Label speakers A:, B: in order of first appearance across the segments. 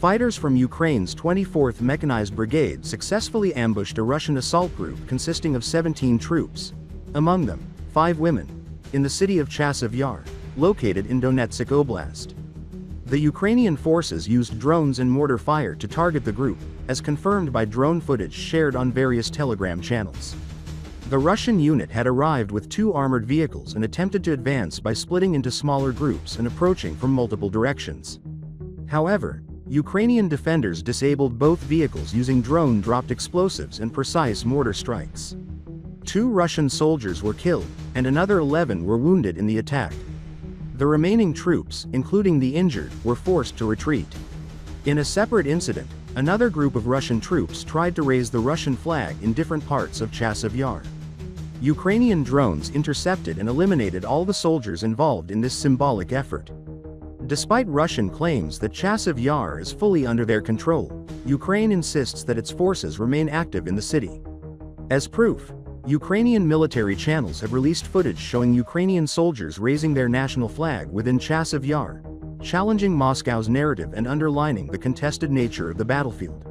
A: Fighters from Ukraine's 24th Mechanized Brigade successfully ambushed a Russian assault group consisting of 17 troops, among them 5 women, in the city of Chasiv Yar, located in Donetsk Oblast. The Ukrainian forces used drones and mortar fire to target the group, as confirmed by drone footage shared on various Telegram channels. The Russian unit had arrived with 2 armored vehicles and attempted to advance by splitting into smaller groups and approaching from multiple directions. However, Ukrainian defenders disabled both vehicles using drone-dropped explosives and precise mortar strikes. 2 Russian soldiers were killed, and another 11 were wounded in the attack. The remaining troops, including the injured, were forced to retreat. In a separate incident, another group of Russian troops tried to raise the Russian flag in different parts of Chasiv Yar. Ukrainian drones intercepted and eliminated all the soldiers involved in this symbolic effort. Despite Russian claims that Chasiv Yar is fully under their control, Ukraine insists that its forces remain active in the city. As proof, Ukrainian military channels have released footage showing Ukrainian soldiers raising their national flag within Chasiv Yar, challenging Moscow's narrative and underlining the contested nature of the battlefield.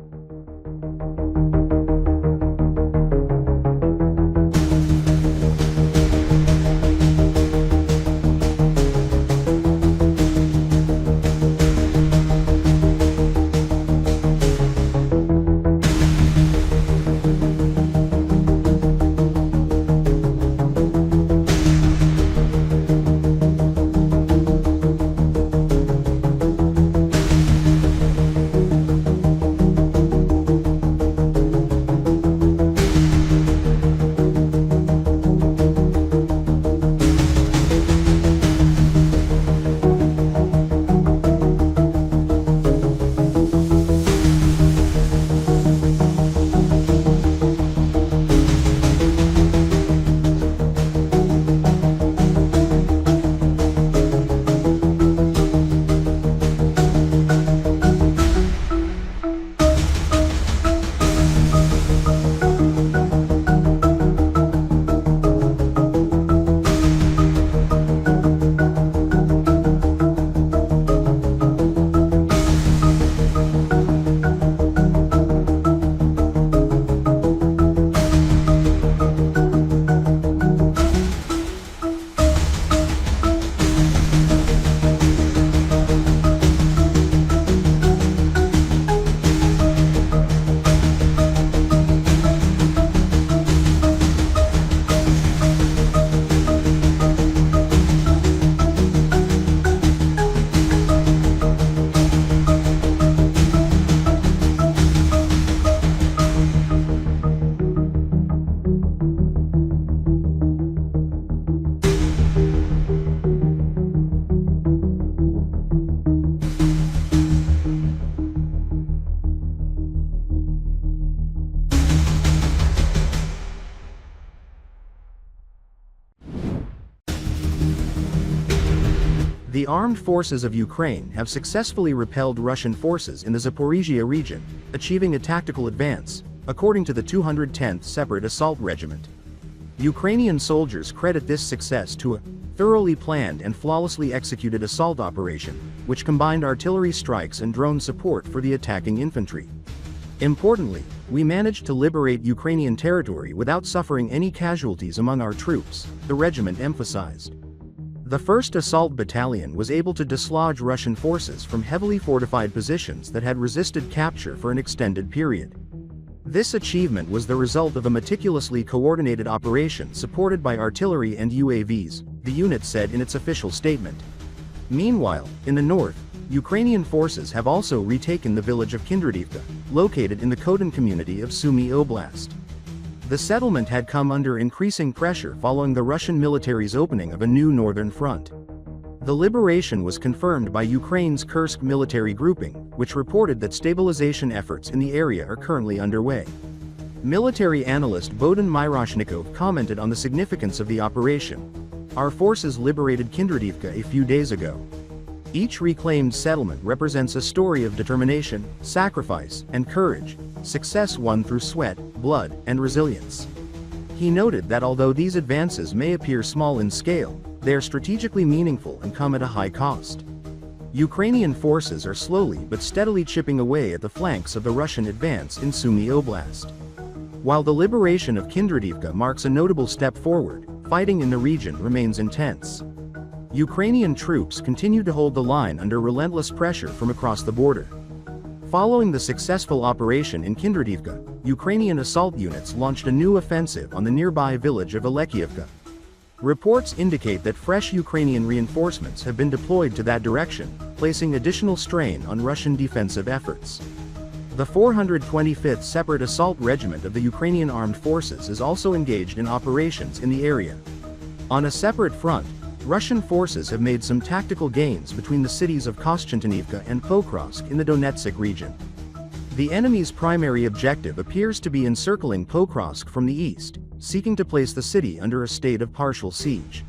A: The armed forces of Ukraine have successfully repelled Russian forces in the Zaporizhia region, achieving a tactical advance, according to the 210th Separate Assault Regiment. Ukrainian soldiers credit this success to a thoroughly planned and flawlessly executed assault operation, which combined artillery strikes and drone support for the attacking infantry. Importantly, we managed to liberate Ukrainian territory without suffering any casualties among our troops, the regiment emphasized. The 1st Assault Battalion was able to dislodge Russian forces from heavily fortified positions that had resisted capture for an extended period. This achievement was the result of a meticulously coordinated operation supported by artillery and UAVs, the unit said in its official statement. Meanwhile, in the north, Ukrainian forces have also retaken the village of Kindradivka, located in the Khotan community of Sumy Oblast. The settlement had come under increasing pressure following the Russian military's opening of a new northern front. The liberation was confirmed by Ukraine's Kursk military grouping, which reported that stabilization efforts in the area are currently underway. Military analyst Bohdan Miroshnikov commented on the significance of the operation. "Our forces liberated Kindradivka a few days ago. Each reclaimed settlement represents a story of determination, sacrifice, and courage, success won through sweat, blood, and resilience." He noted that although these advances may appear small in scale, they are strategically meaningful and come at a high cost. Ukrainian forces are slowly but steadily chipping away at the flanks of the Russian advance in Sumy Oblast. While the liberation of Kindradivka marks a notable step forward, fighting in the region remains intense. Ukrainian troops continue to hold the line under relentless pressure from across the border. Following the successful operation in Kindradivka, Ukrainian assault units launched a new offensive on the nearby village of Alekiivka. Reports indicate that fresh Ukrainian reinforcements have been deployed to that direction, placing additional strain on Russian defensive efforts. The 425th Separate Assault Regiment of the Ukrainian Armed Forces is also engaged in operations in the area. On a separate front, Russian forces have made some tactical gains between the cities of Kostyantynivka and Pokrovsk in the Donetsk region. The enemy's primary objective appears to be encircling Pokrovsk from the east, seeking to place the city under a state of partial siege.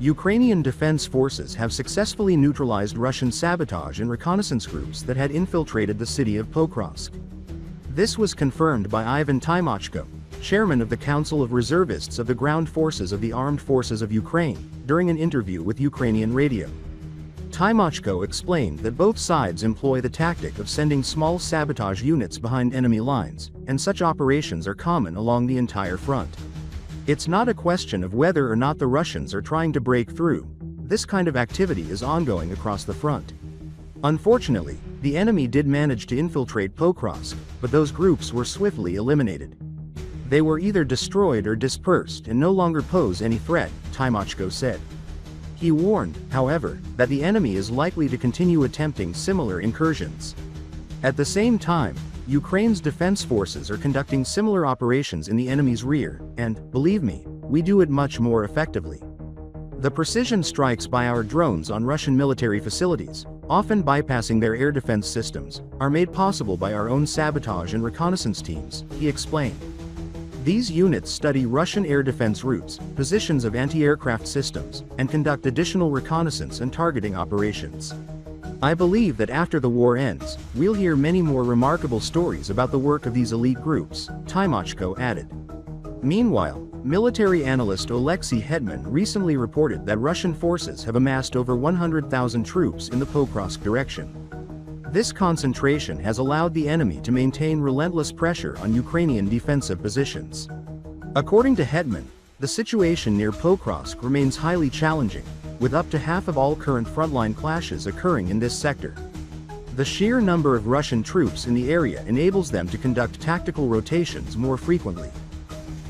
A: Ukrainian defense forces have successfully neutralized Russian sabotage and reconnaissance groups that had infiltrated the city of Pokrovsk. This was confirmed by Ivan Tymochko, chairman of the Council of Reservists of the Ground Forces of the Armed Forces of Ukraine, during an interview with Ukrainian radio. Tymochko explained that both sides employ the tactic of sending small sabotage units behind enemy lines, and such operations are common along the entire front. It's not a question of whether or not the Russians are trying to break through. This kind of activity is ongoing across the front. Unfortunately, the enemy did manage to infiltrate Pokrovsk, but those groups were swiftly eliminated. They were either destroyed or dispersed and no longer pose any threat, Tymochko said. He warned, however, that the enemy is likely to continue attempting similar incursions. At the same time, Ukraine's defense forces are conducting similar operations in the enemy's rear, and, believe me, we do it much more effectively. The precision strikes by our drones on Russian military facilities, often bypassing their air defense systems, are made possible by our own sabotage and reconnaissance teams, he explained. These units study Russian air defense routes, positions of anti-aircraft systems, and conduct additional reconnaissance and targeting operations. I believe that after the war ends, we'll hear many more remarkable stories about the work of these elite groups, Tymochko added. Meanwhile, military analyst Oleksiy Hetman recently reported that Russian forces have amassed over 100,000 troops in the Pokrovsk direction. This concentration has allowed the enemy to maintain relentless pressure on Ukrainian defensive positions. According to Hetman, the situation near Pokrovsk remains highly challenging, with up to half of all current frontline clashes occurring in this sector. The sheer number of Russian troops in the area enables them to conduct tactical rotations more frequently.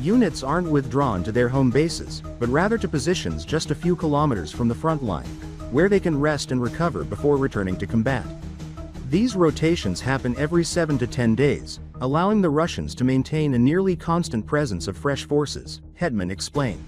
A: Units aren't withdrawn to their home bases, but rather to positions just a few kilometers from the front line, where they can rest and recover before returning to combat. These rotations happen every 7 to 10 days, allowing the Russians to maintain a nearly constant presence of fresh forces, Hetman explained.